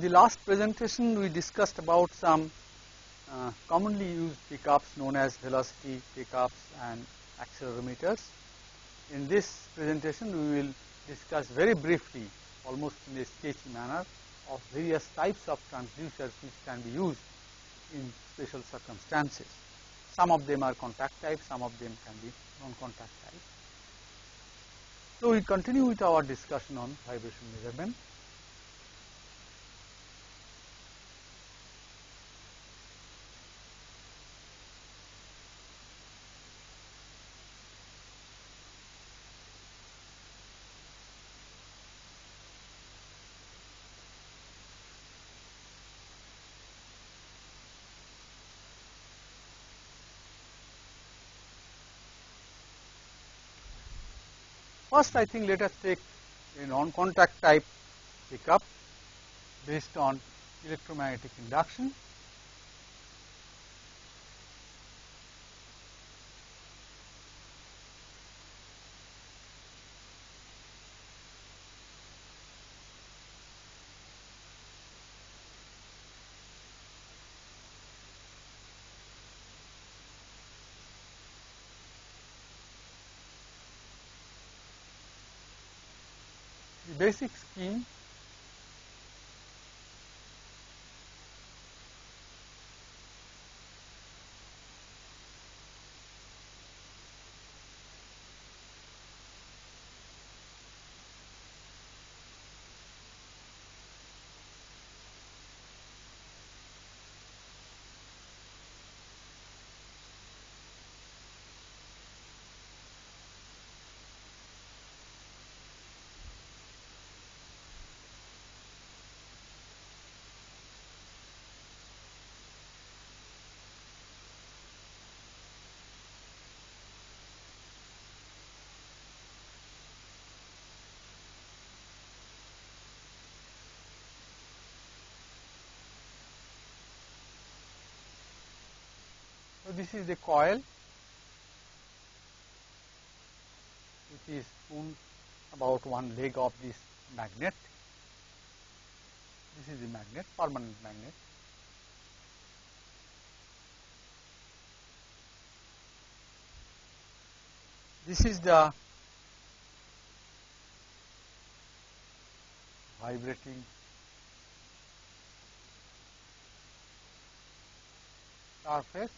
the last presentation we discussed about some commonly used pickups known as velocity pickups and accelerometers. In this presentation we will discuss very briefly, almost in a sketchy manner, of various types of transducers which can be used in special circumstances. Some of them are contact type, some of them can be non-contact type. So we continue with our discussion on vibration measurement. First, I think let us take a non-contact type pickup based on electromagnetic induction. The basic scheme So this is the coil which is wound about one leg of this magnet. This is the magnet, permanent magnet. This is the vibrating surface.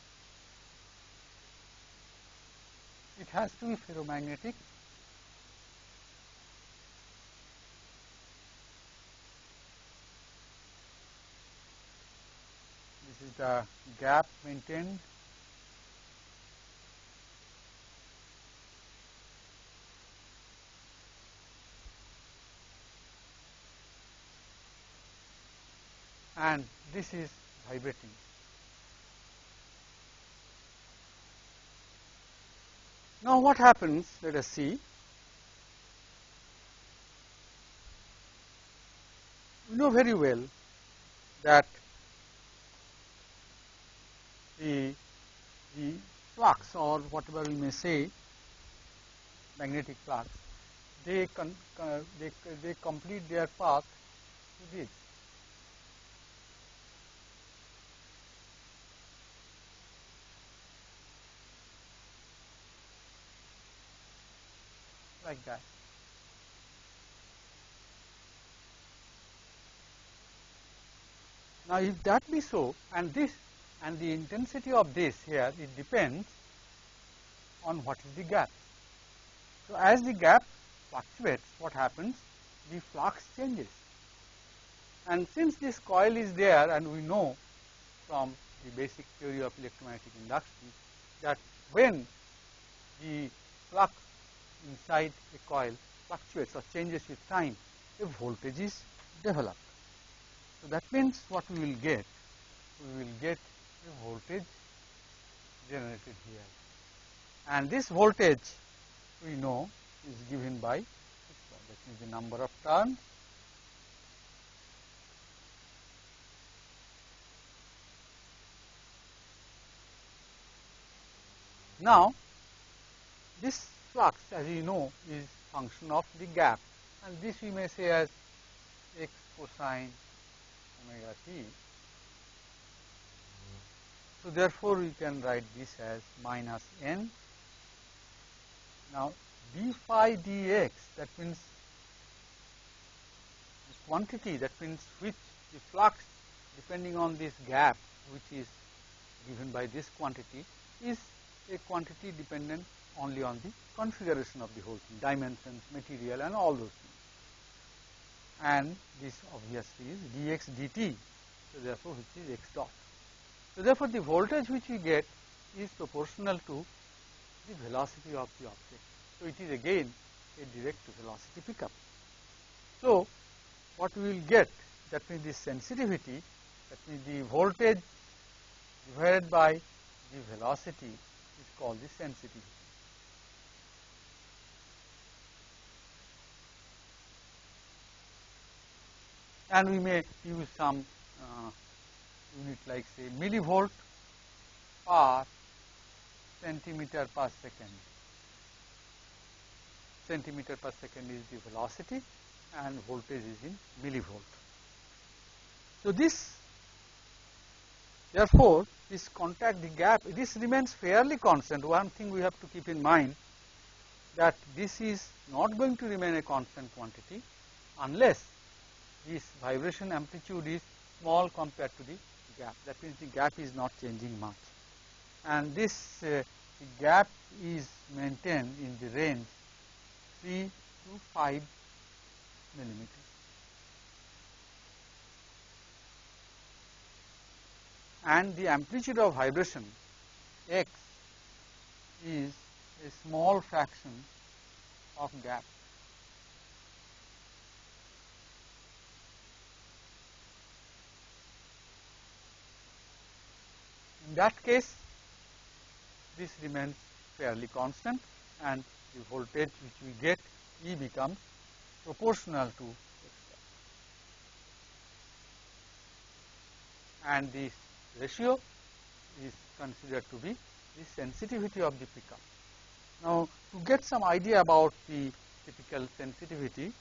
It has to be ferromagnetic. This is the gap maintained. And this is vibrating. Now what happens? Let us see. We know very well that the flux, or whatever we may say, magnetic flux, they complete their path to this. Like that. Now if that be so, and the intensity of this here, it depends on what is the gap. So as the gap fluctuates, what happens? The flux changes. And since this coil is there, and we know from the basic theory of electromagnetic induction that when the flux inside a coil fluctuates or changes with time, a voltage is developed. So that means what we will get? We will get a voltage generated here. And this voltage we know is given by, that means the number of turns now. This flux, as you know, is function of the gap, and this we may say as x cosine omega t. So therefore, we can write this as minus n. Now d phi dx, that means this quantity, that means which the flux depending on this gap which is given by this quantity is a quantity dependent only on the configuration of the whole thing, dimensions, material and all those things. And this obviously is dx dt, so therefore which is x dot. So therefore the voltage which we get is proportional to the velocity of the object. So it is again a direct velocity pickup. So what we will get, that means the sensitivity, that means the voltage divided by the velocity is called the sensitivity. And we may use some unit like say millivolt per centimeter per second. Centimeter per second is the velocity and voltage is in millivolt. So this, therefore, this contact, the gap, this remains fairly constant. One thing we have to keep in mind, that this is not going to remain a constant quantity unless this vibration amplitude is small compared to the gap. That means the gap is not changing much, and this the gap is maintained in the range 3 to 5 millimeters. And the amplitude of vibration x is a small fraction of gap. In that case, this remains fairly constant and the voltage which we get, E, becomes proportional to x dot. And this ratio is considered to be the sensitivity of the pickup. Now, to get some idea about the typical sensitivity,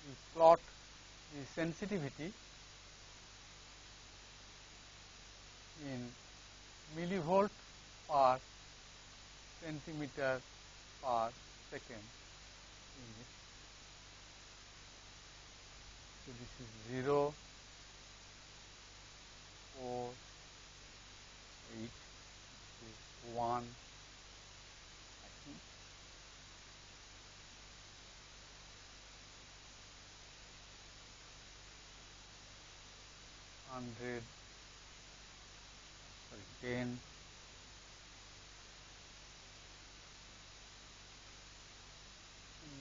we plot the sensitivity in millivolt per centimeter per second unit. So this is 0, 4, 8, 1, I think. Hundred, sorry, 10, and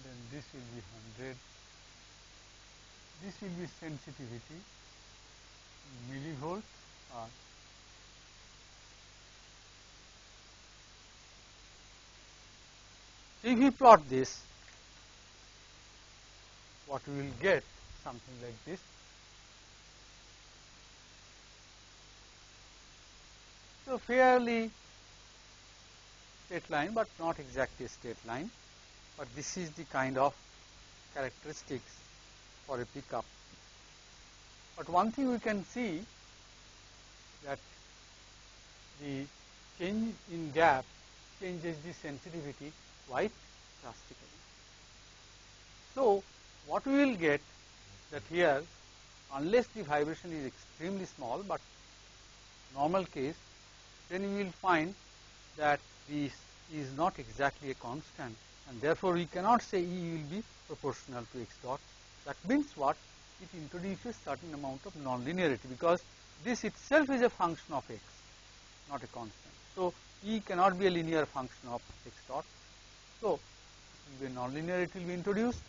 then this will be 100. This will be sensitivity in millivolt per. So if we plot this, what we will get, something like this. So fairly straight line, but not exactly a straight line, but this is the kind of characteristics for a pickup. But one thing we can see, that the change in gap changes the sensitivity quite drastically. So what we will get, that here, unless the vibration is extremely small, but normal case, then you will find that this is not exactly a constant, and therefore we cannot say E will be proportional to x dot. That means what? It introduces certain amount of nonlinearity, because this itself is a function of x, not a constant. So E cannot be a linear function of x dot. So it will be nonlinearity will be introduced.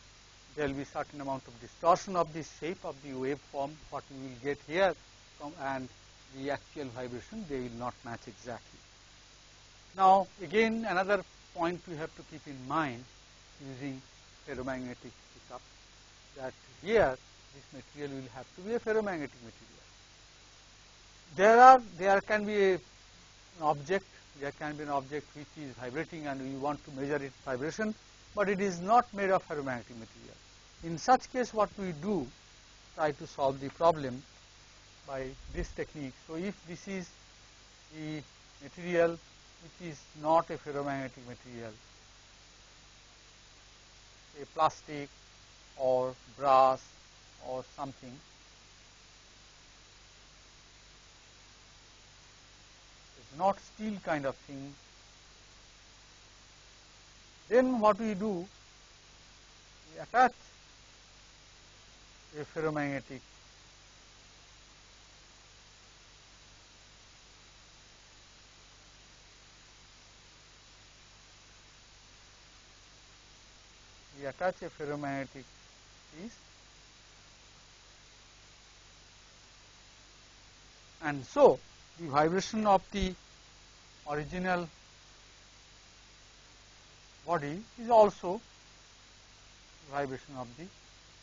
There will be certain amount of distortion of the shape of the waveform, what we will get here, and the actual vibration, they will not match exactly. Now again, another point we have to keep in mind using ferromagnetic pickup, that here this material will have to be a ferromagnetic material. There can be an object, there can be an object which is vibrating and we want to measure its vibration, but it is not made of ferromagnetic material. In such case, what we do, try to solve the problem by this technique. So if this is the material which is not a ferromagnetic material, say plastic or brass or something, it's not steel kind of thing, then what we do, we attach a ferromagnetic piece, and so the vibration of the original body is also vibration of the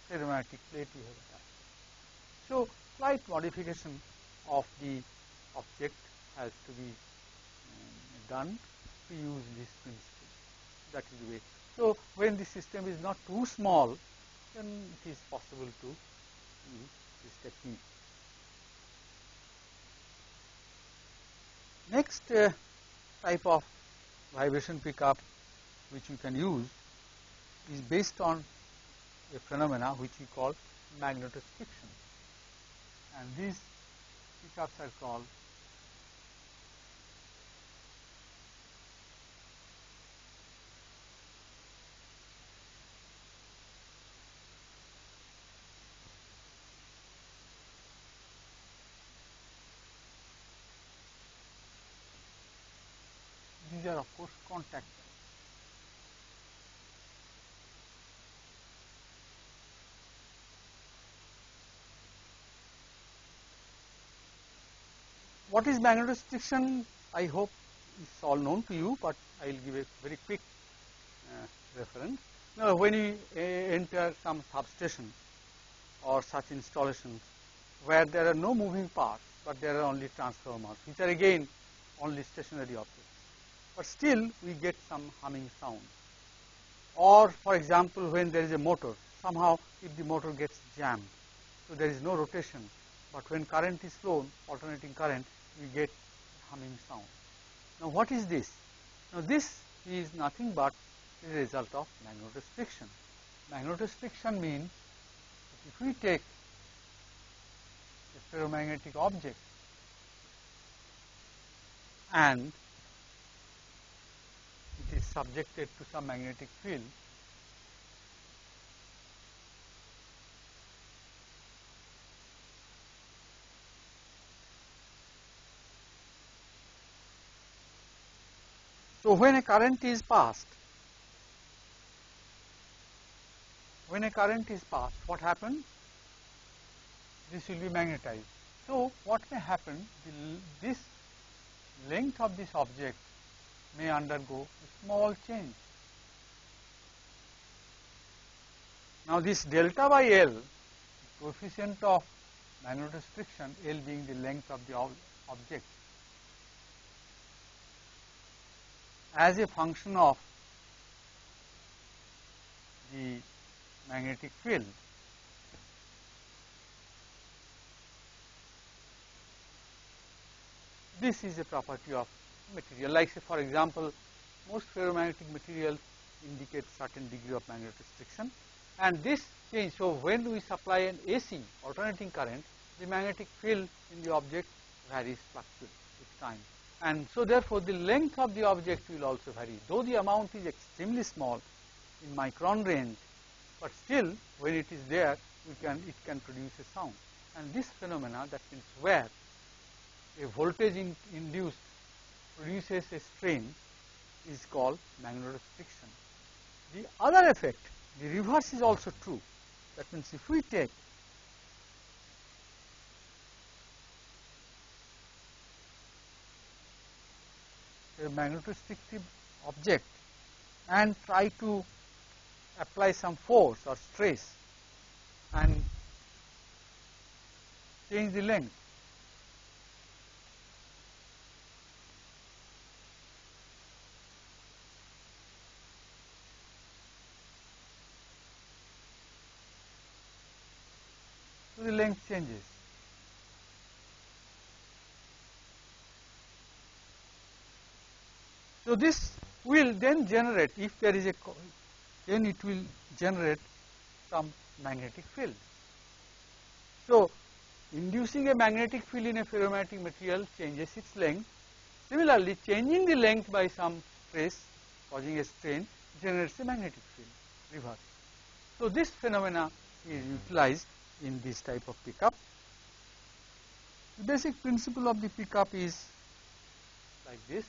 ferromagnetic plate we have attached. So slight modification of the object has to be done to use this principle. That is the way. So when the system is not too small, then it is possible to use this technique. Next type of vibration pickup which you can use is based on a phenomena which we call magnetostriction, and these pickups are called these are of course contact. What is magnetostriction? I hope it's all known to you, but I will give a very quick reference. Now, when you enter some substation or such installations where there are no moving parts, but there are only transformers, which are again only stationary objects, but still we get some humming sound. Or for example, when there is a motor, somehow if the motor gets jammed, so there is no rotation, but when current is flown, alternating current, we get humming sound. Now what is this? Now this is nothing but a result of magnetostriction. Magnetostriction means if we take a ferromagnetic object and it is subjected to some magnetic field, so when a current is passed, what happens? This will be magnetized. So what may happen? This length of this object may undergo a small change. Now this delta by L, coefficient of magnetostriction, L being the length of the object, as a function of the magnetic field, this is a property of material. Like say for example, most ferromagnetic materials indicate certain degree of magnetostriction, and this change, so when we supply an AC alternating current, the magnetic field in the object varies, fluctuates with time, and so therefore the length of the object will also vary, though the amount is extremely small in micron range, but still when it is there, it can produce a sound. And this phenomena, that means where a voltage induced produces a strain, is called magnetostriction. The other effect, the reverse is also true. That means if we take a magnetostrictive object and try to apply some force or stress, and change the length. So the length changes. So this will then generate, if there is a, then it will generate some magnetic field. So inducing a magnetic field in a ferromagnetic material changes its length. Similarly, changing the length by some stress, causing a strain, generates a magnetic field, reverse. So this phenomena is utilized in this type of pickup. The basic principle of the pickup is like this.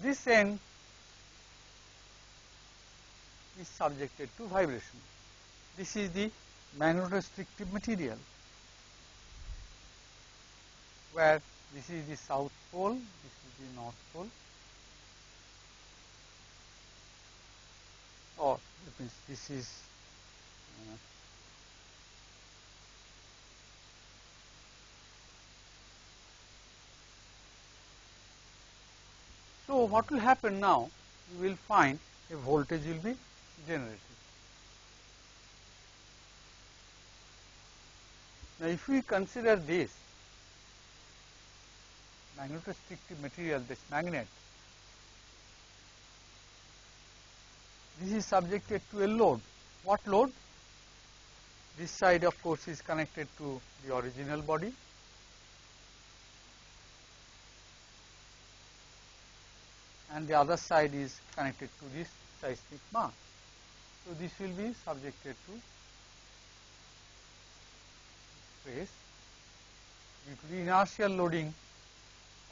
This end is subjected to vibration. This is the magnetostrictive material, where this is the south pole, this is the north pole, or it means this is so what will happen now? You will find a voltage will be generated. Now, if we consider this magnetostrictive material, this magnet, this is subjected to a load. What load? This side of course is connected to the original body, and the other side is connected to this seismic mass. So this will be subjected to stress due to the inertial loading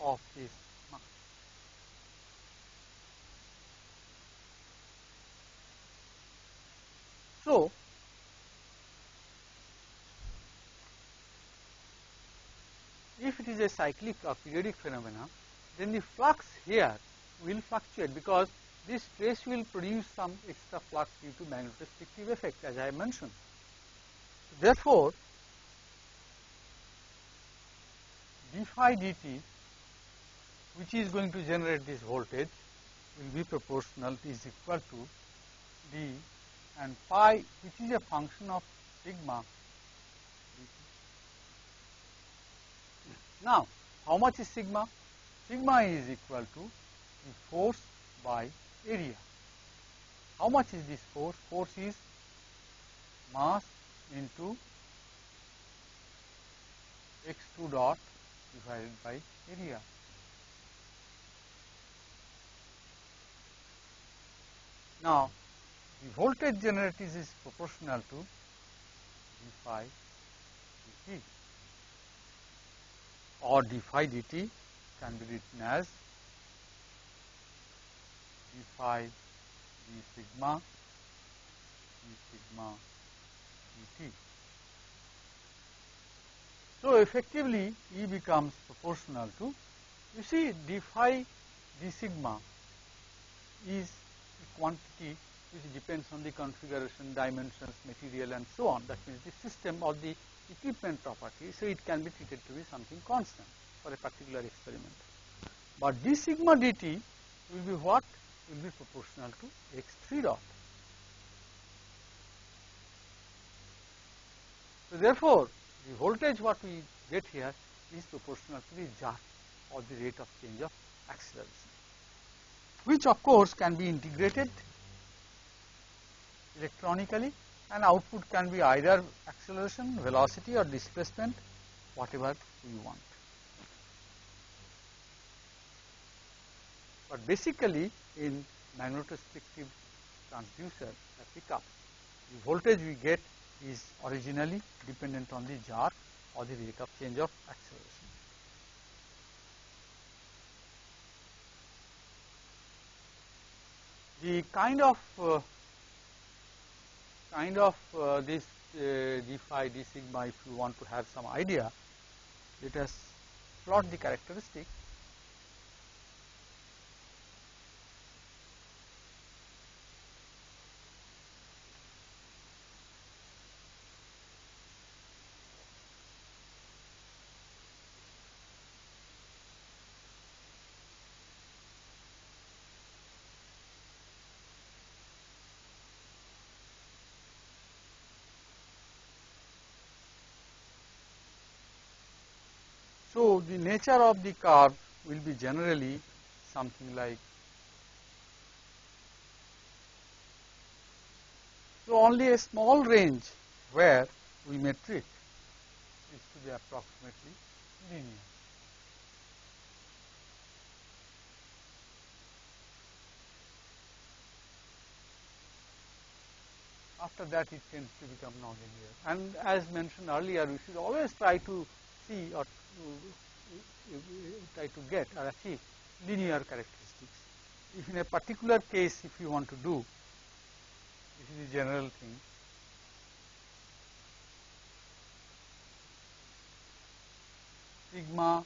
of this mass. So if it is a cyclic or periodic phenomena, then the flux here will fluctuate, because this stress will produce some extra flux due to magnetostrictive effect, as I have mentioned. Therefore, d phi dt, which is going to generate this voltage, will be proportional, is equal to d and phi, which is a function of sigma. Now, how much is sigma? Sigma is equal to the force by area. How much is this force? Force is mass into x2 dot divided by area. Now, the voltage generated is proportional to d phi dt, or d phi dt can be written as d phi d sigma dt. So effectively E becomes proportional to, you see, d phi d sigma is a quantity which depends on the configuration, dimensions, material and so on. That means the system or the equipment property, so it can be treated to be something constant for a particular experiment. But d sigma dt will be what? Will be proportional to x3 dot. So therefore, the voltage what we get here is proportional to the jerk or the rate of change of acceleration, which of course can be integrated electronically, and output can be either acceleration, velocity or displacement, whatever we want. But basically in magnetostrictive transducer pickup, the voltage we get is originally dependent on the jerk or the rate of change of acceleration. The kind of this d phi d sigma, if you want to have some idea, let us plot the characteristic. So the nature of the curve will be generally something like, so only a small range where we may treat is to be approximately linear. After that it tends to become nonlinear, and as mentioned earlier, we should always try to see or try to get or achieve linear characteristics. If in a particular case, if you want to do, this is the general thing. Sigma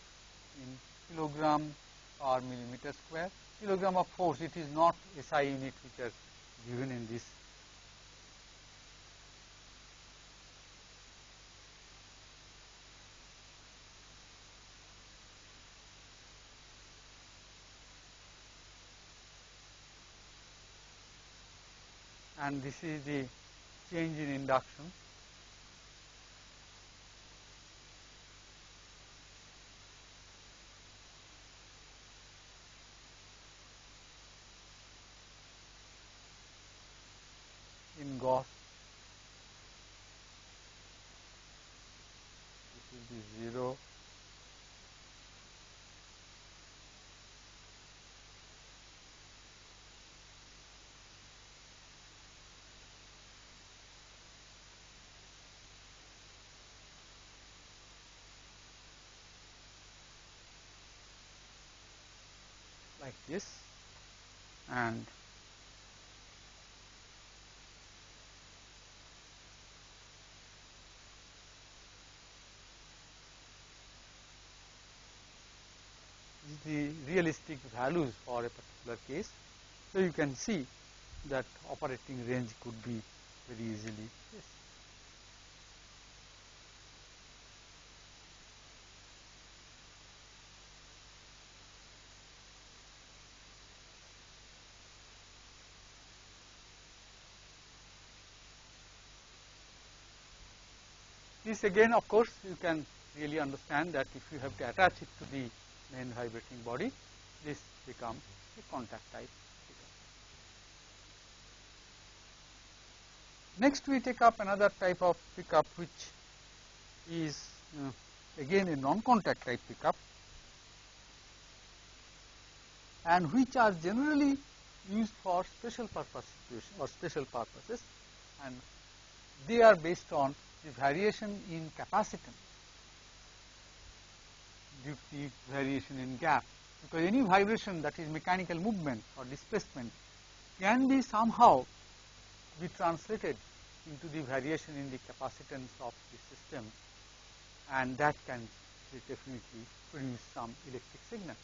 in kilogram per millimeter square. Kilogram of force, it is not SI unit which are given in this. And this is the change in induction. In Ghosh, this will be 0. Like this, and the realistic values for a particular case. So you can see that operating range could be very easily this. This again, of course, you can really understand that if you have to attach it to the main vibrating body, this becomes a contact type pickup. Next we take up another type of pickup, which is again a non-contact type pickup, and which are generally used for special purpose situation or special purposes, and they are based on the variation in capacitance due to the variation in gap, because any vibration, that is mechanical movement or displacement, can be somehow be translated into the variation in the capacitance of the system, and that can definitely produce some electric signal.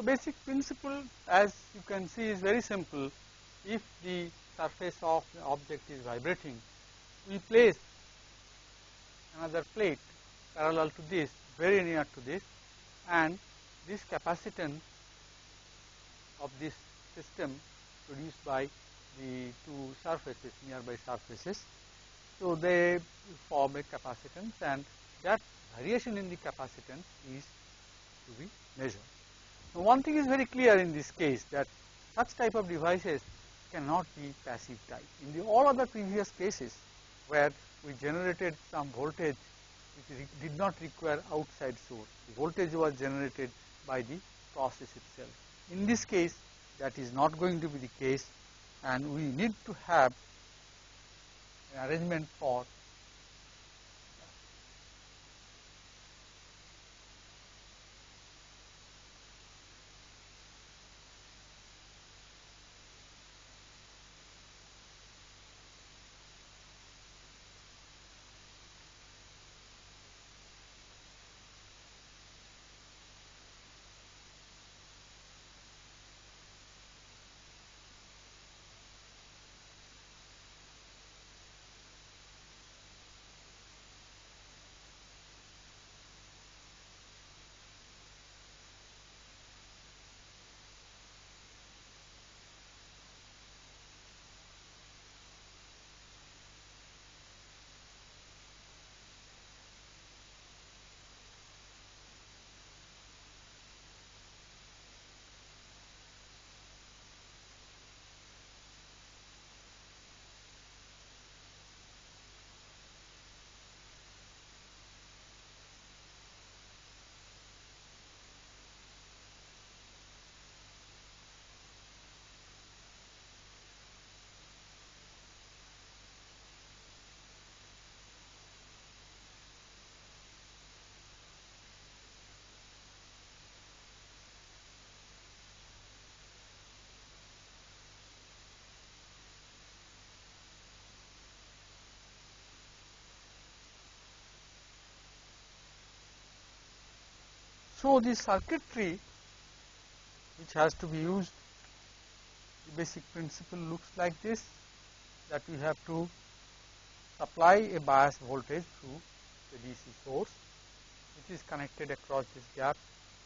basic principle, as you can see, is very simple. If the surface of the object is vibrating, we place another plate parallel to this, very near to this, and this capacitance of this system produced by the two surfaces, nearby surfaces. So, they form a capacitance, and that variation in the capacitance is to be measured. Now, one thing is very clear in this case, that such type of devices cannot be passive type. In all other previous cases where we generated some voltage which did not require outside source, the voltage was generated by the process itself. In this case, that is not going to be the case, and we need to have an arrangement for so the circuitry which has to be used. The basic principle looks like this, that we have to supply a bias voltage through the DC source, which is connected across this gap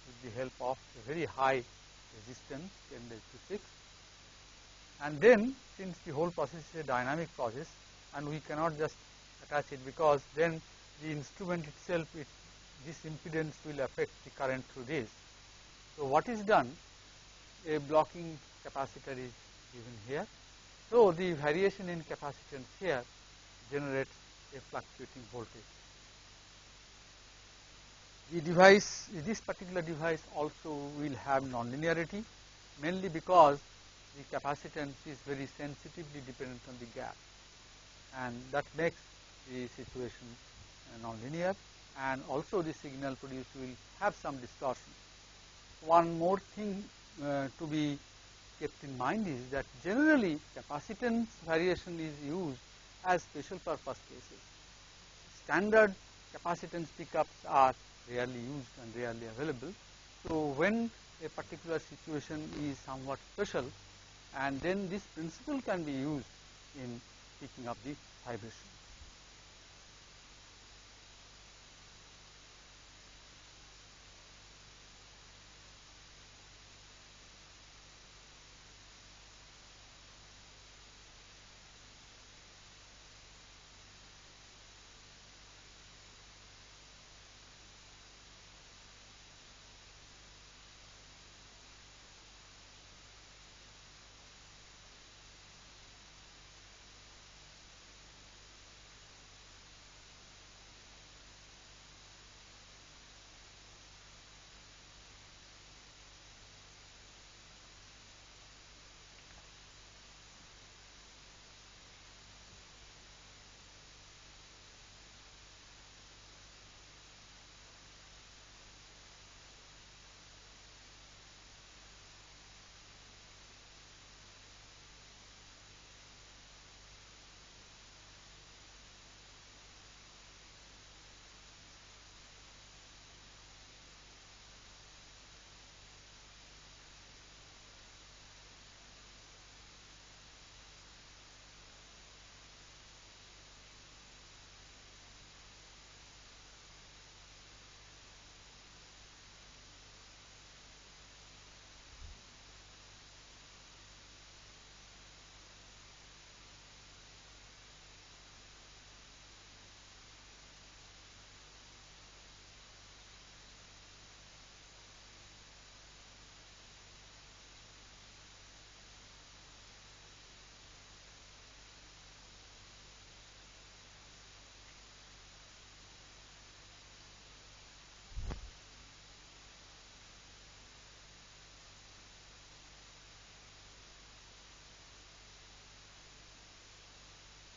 with the help of a very high resistance 10⁻⁶. And then, since the whole process is a dynamic process, and we cannot just attach it, because then the instrument itself, this impedance will affect the current through this. So, what is done? A blocking capacitor is given here. So, the variation in capacitance here generates a fluctuating voltage. The device, this particular device also will have nonlinearity, mainly because the capacitance is very sensitively dependent on the gap, and that makes the situation nonlinear, and also the signal produced will have some distortion. One more thing to be kept in mind is that generally capacitance variation is used as special purpose cases. Standard capacitance pickups are rarely used and rarely available. So, when a particular situation is somewhat special, and then this principle can be used in picking up the vibration.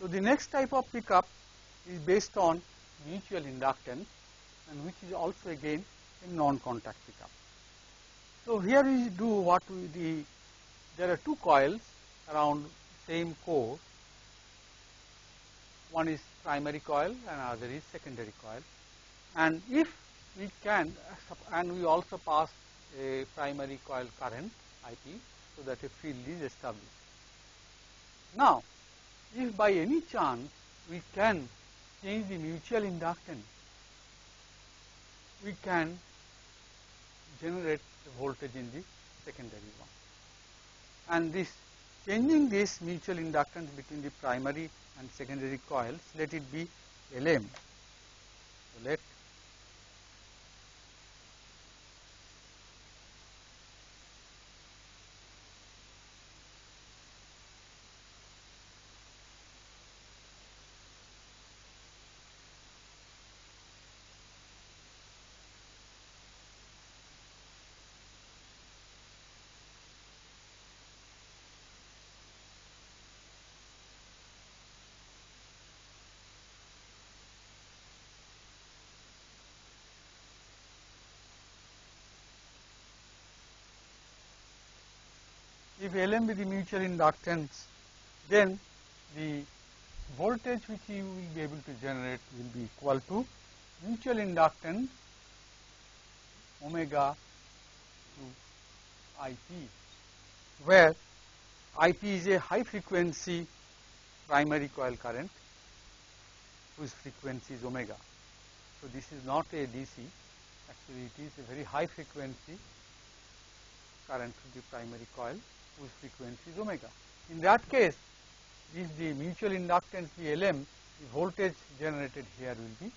So, the next type of pickup is based on mutual inductance, and which is also again a non-contact pickup. So, here we do what there are two coils around same core. One is primary coil and other is secondary coil, and if we can, and we also pass a primary coil current IP, so that a field is established. Now, if by any chance we can change the mutual inductance, we can generate the voltage in the secondary one, and this changing this mutual inductance between the primary and secondary coils, let it be Lm. So, let if Lm be the mutual inductance, then the voltage which you will be able to generate will be equal to mutual inductance omega to IP, where IP is a high frequency primary coil current whose frequency is omega. So, this is not a DC, actually it is a very high frequency current to the primary coil whose frequency is omega. In that case, if the mutual inductance be Lm, the voltage generated here will be E.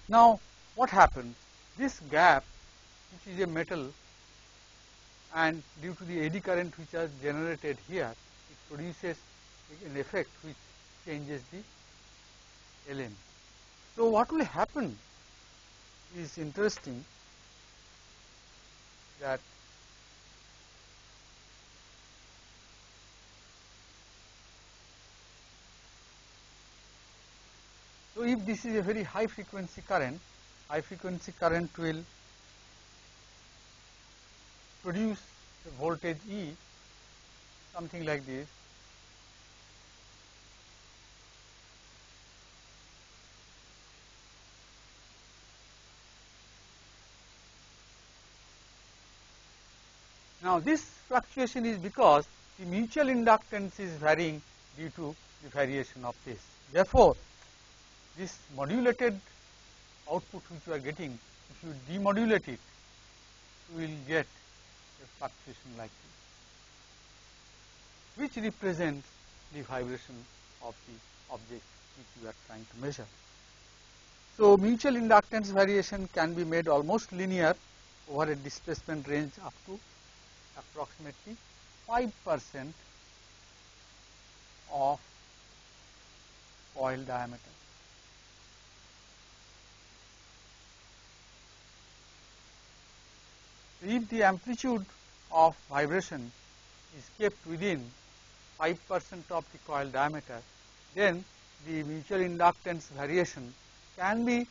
Now, what happens? This gap, which is a metal, and due to the eddy current which is generated here, it produces an effect which changes the Lm. So, what will happen is interesting, that so if this is a very high frequency current will produce the voltage E, something like this. Now, this fluctuation is because the mutual inductance is varying due to the variation of this. Therefore, this modulated output which you are getting, if you demodulate it, you will get a fluctuation like this, which represents the vibration of the object which you are trying to measure. So, mutual inductance variation can be made almost linear over a displacement range up to approximately 5% of coil diameter. If the amplitude of vibration is kept within 5% of the coil diameter, then the mutual inductance variation can be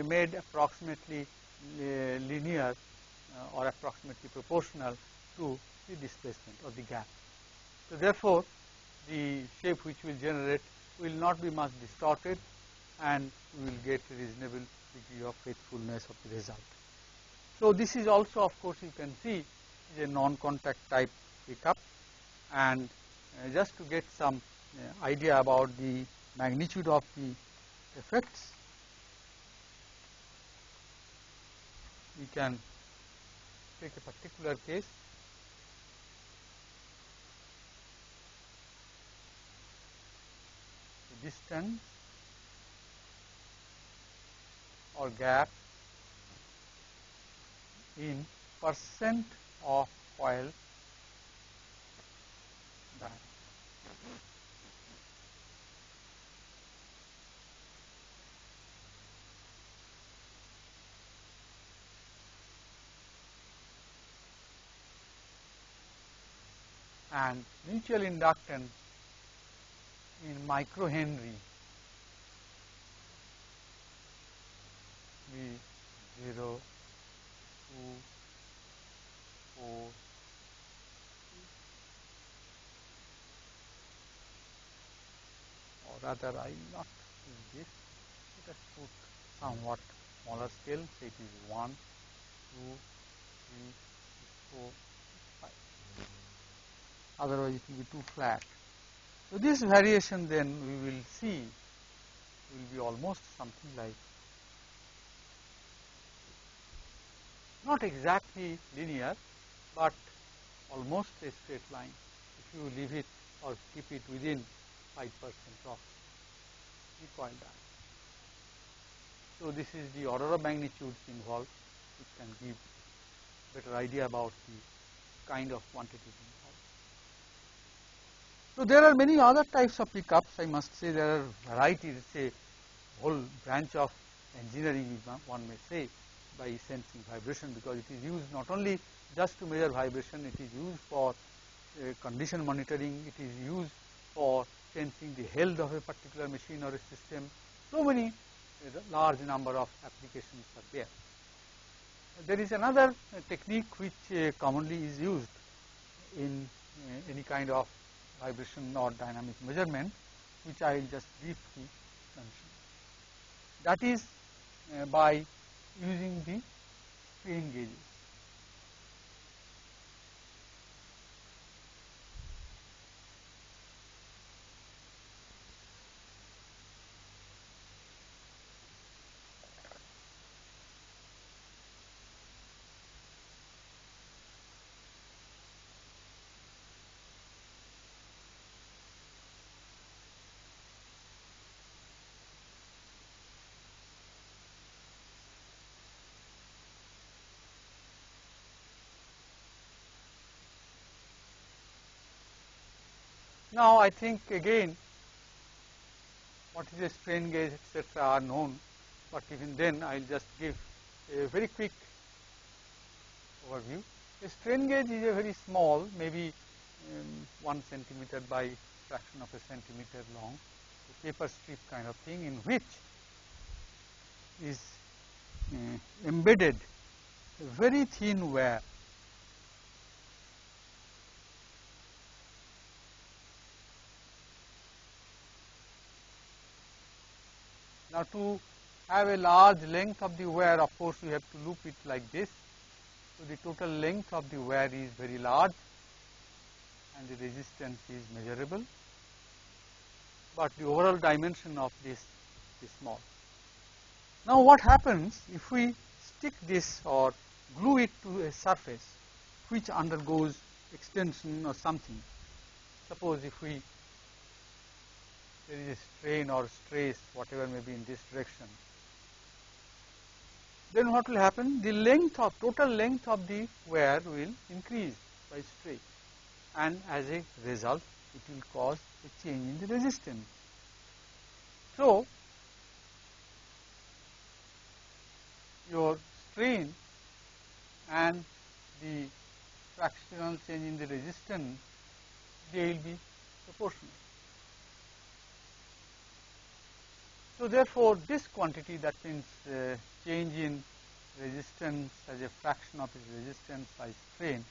made approximately linear or approximately proportional to the displacement or the gap. So, therefore, the shape which will generate will not be much distorted, and we will get a reasonable degree of faithfulness of the result. So, this is also, of course, you can see is a non-contact type pickup, and just to get some idea about the magnitude of the effects, we can take a particular case. The distance or gap in percent of coil diameter. And mutual inductance in microhenry. V 0, 2, 4, or rather I will not use this. Let us put somewhat smaller scale, say it is 1, 2, 3, 4, 5. Otherwise it will be too flat. So this variation then we will see will be almost something like, not exactly linear, but almost a straight line if you leave it or keep it within 5% of recoil diameter. So this is the order of magnitudes involved, which can give better idea about the kind of quantities involved. So there are many other types of pickups. I must say there are varieties, say whole branch of engineering one may say, by sensing vibration, because it is used not only just to measure vibration, it is used for condition monitoring, it is used for sensing the health of a particular machine or a system. So many large number of applications are there. There is another technique which commonly is used in any kind of vibration or dynamic measurement, which I will just briefly mention. That is by using the strain gauges. Now I think again what is a strain gauge, etc. are known, but even then I will just give a very quick overview. A strain gauge is a very small, maybe 1 centimeter by fraction of a centimeter long, a paper strip kind of thing, in which is embedded a very thin wire. Now to have a large length of the wire, of course you have to loop it like this. So the total length of the wire is very large and the resistance is measurable, but the overall dimension of this is small. Now what happens if we stick this or glue it to a surface which undergoes extension or something? Suppose if we there is a strain or stress, whatever may be in this direction, then what will happen? The length of total length of the wire will increase by strain, and as a result it will cause a change in the resistance. So your strain and the fractional change in the resistance, they will be proportional. So therefore this quantity, that means change in resistance as a fraction of its resistance by strain,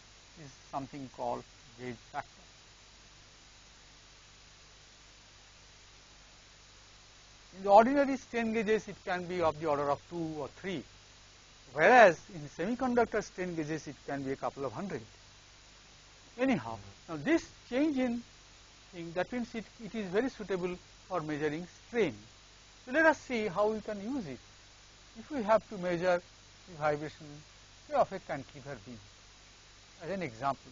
is something called gauge factor. In the ordinary strain gauges it can be of the order of 2 or 3, whereas in semiconductor strain gauges it can be a couple of hundred. Anyhow, now this change in thing, that means it is very suitable for measuring strain. So let us see how we can use it. If we have to measure the vibration, say, of a cantilever beam, as an example.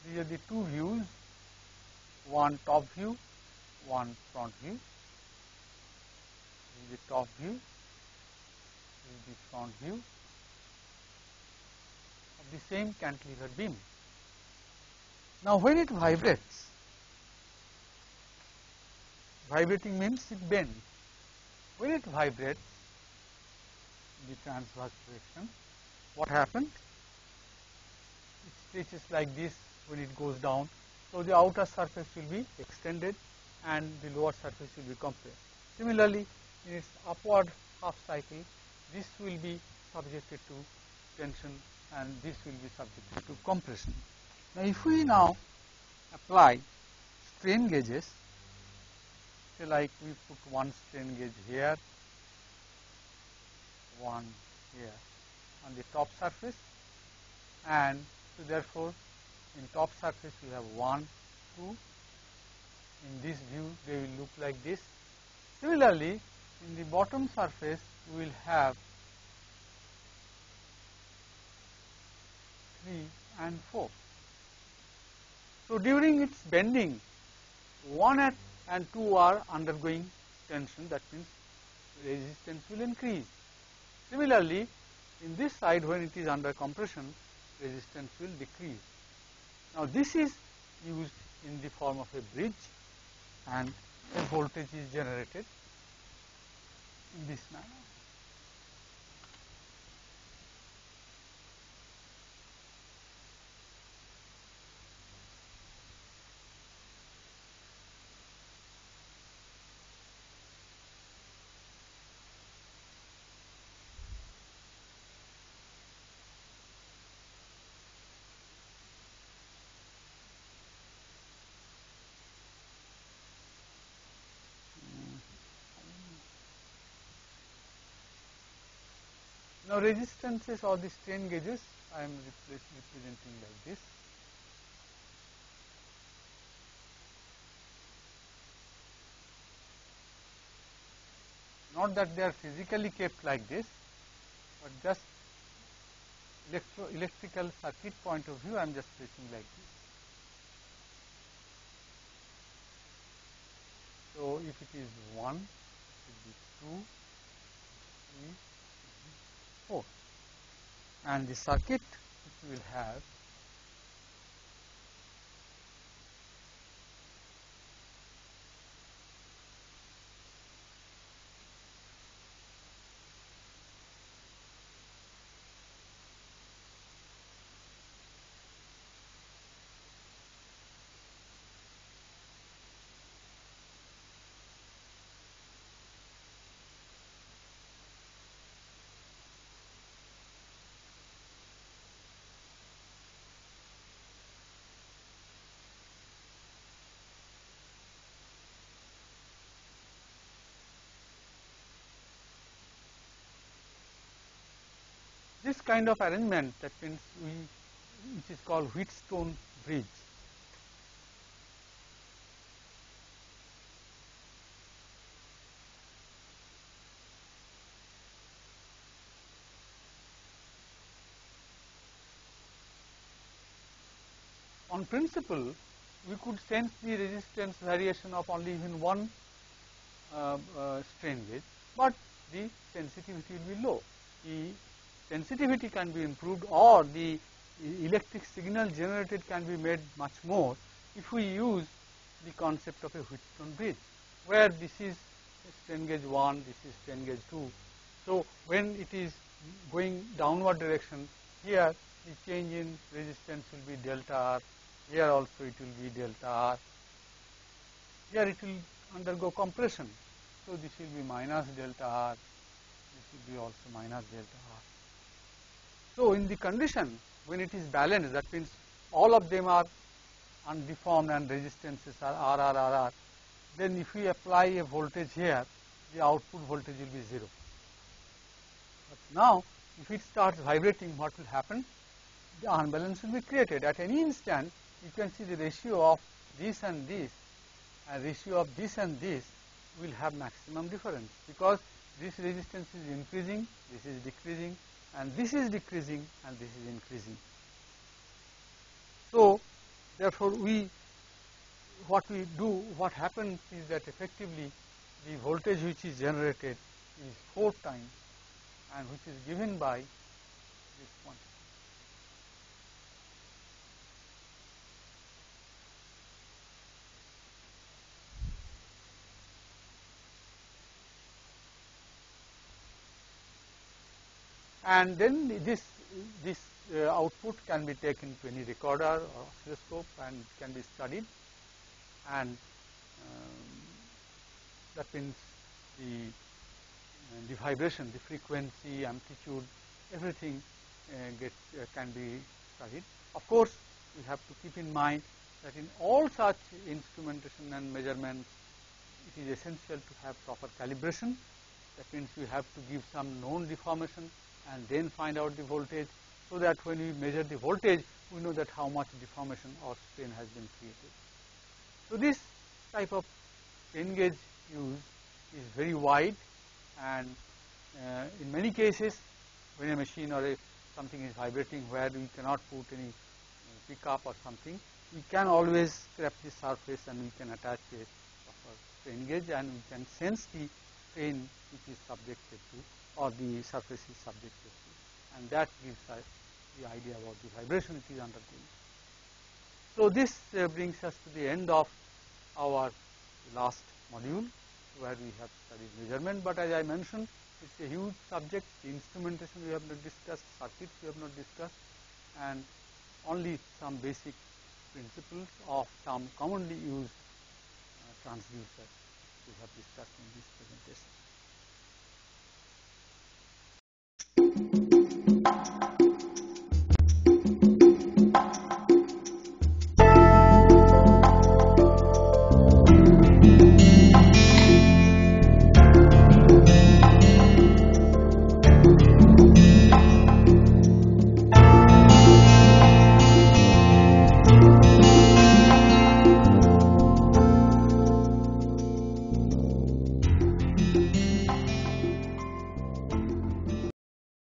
These are the two views, one top view, one front view. This is the top view, this is the front view of the same cantilever beam. Now when it vibrates, vibrating means it bends. When it vibrates, the transverse direction. What happens? It stretches like this when it goes down. So the outer surface will be extended and the lower surface will be compressed. Similarly, in its upward half cycle, this will be subjected to tension and this will be subjected to compression. Now, if we now apply strain gauges, say like we put one strain gauge here, one here on the top surface, and so therefore in top surface we have 1, 2. In this view they will look like this. Similarly, in the bottom surface we will have 3 and 4. So during its bending, 1 and 2 are undergoing tension, that means resistance will increase. Similarly, in this side when it is under compression, resistance will decrease. Now this is used in the form of a bridge and a voltage is generated in this manner. Now resistances or the strain gauges I am representing like this. Not that they are physically kept like this, but just electrical circuit point of view I am just sketching like this. So if it is 1, it will be 2, 3, 4, and the circuit which we will have this kind of arrangement, that means which is called Wheatstone bridge. On principle, we could sense the resistance variation of only even one strain gauge, but the sensitivity will be low. The sensitivity can be improved or the electric signal generated can be made much more if we use the concept of a Wheatstone bridge, where this is strain gauge 1, this is strain gauge 2. So when it is going downward direction, here the change in resistance will be delta R, here also it will be delta R, here it will undergo compression. So this will be minus delta R, this will be also minus delta R. So in the condition when it is balanced, that means all of them are undeformed and resistances are R, then if we apply a voltage here, the output voltage will be 0. But now if it starts vibrating, what will happen? The unbalance will be created. At any instant, you can see the ratio of this and this, and ratio of this and this will have maximum difference, because this resistance is increasing, this is decreasing, and this is decreasing, and this is increasing. So therefore what happens is that effectively the voltage which is generated is 4 times, and which is given by this quantity. and then this output can be taken to any recorder or oscilloscope and can be studied, and that means the vibration, the frequency, amplitude, everything can be studied. Of course, we have to keep in mind that in all such instrumentation and measurements, it is essential to have proper calibration. That means we have to give some known deformation and then find out the voltage, so that when we measure the voltage, we know that how much deformation or strain has been created. So this type of strain gauge use is very wide, and in many cases, when a machine or something is vibrating where we cannot put any pickup or something, we can always scrape the surface and we can attach a proper strain gauge, and we can sense the strain which is subjected to, or the surface is subjected to, and that gives us the idea about the vibration it is undergoing. So this brings us to the end of our last module, where we have studied measurement, but as I mentioned, it's a huge subject. The instrumentation we have not discussed, circuits we have not discussed, and only some basic principles of some commonly used transducers we have discussed in this presentation.